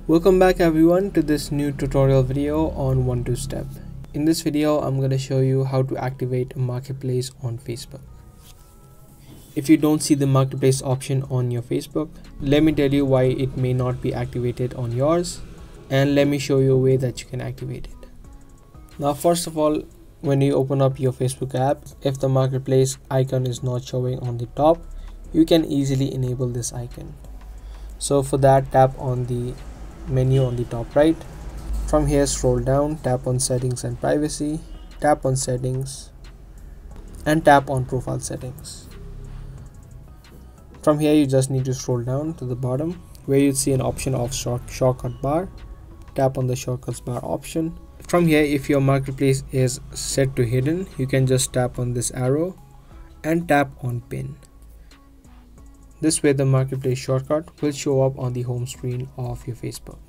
Welcome back everyone to this new tutorial video on 1-2-step. In this video, I'm going to show you how to activate a marketplace on Facebook. If you don't see the marketplace option on your Facebook, let me tell you why it may not be activated on yours, and let me show you a way that you can activate it. Now, first of all, when you open up your Facebook app, if the marketplace icon is not showing on the top, you can easily enable this icon. So for that, tap on the menu on the top right. From here, scroll down, tap on settings and privacy, tap on settings, and tap on profile settings. From here, you just need to scroll down to the bottom where you see an option of shortcut bar. Tap on the shortcuts bar option. From here, if your marketplace is set to hidden, you can just tap on this arrow and tap on pin. This way the marketplace shortcut will show up on the home screen of your Facebook.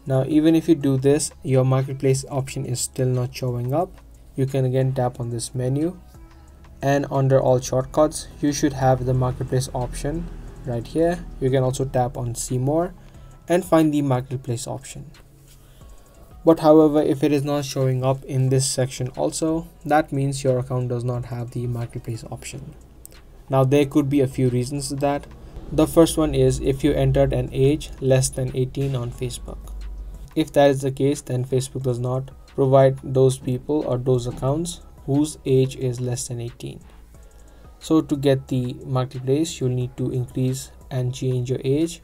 Now, even if you do this, your marketplace option is still not showing up, you can again tap on this menu, and under all shortcuts you should have the marketplace option right here. You can also tap on see more and find the marketplace option. But however, if it is not showing up in this section also, that means your account does not have the marketplace option. Now, there could be a few reasons to that. The first one is if you entered an age less than 18 on Facebook. If that is the case, then Facebook does not provide those people or those accounts whose age is less than 18. So to get the marketplace, you'll need to increase and change your age.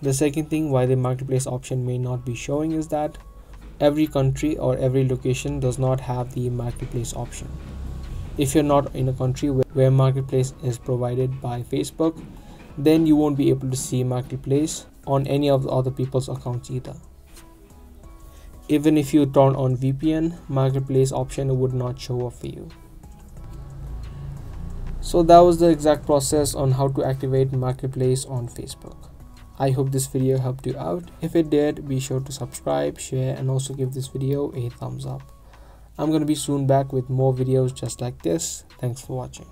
The second thing why the marketplace option may not be showing is that every country or every location does not have the marketplace option. If you're not in a country where marketplace is provided by Facebook, then you won't be able to see marketplace on any of the other people's accounts either. Even if you turn on VPN, marketplace option would not show up for you. So that was the exact process on how to activate marketplace on Facebook. I hope this video helped you out. If it did, be sure to subscribe, share, and also give this video a thumbs up. I'm going to be soon back with more videos just like this. Thanks for watching.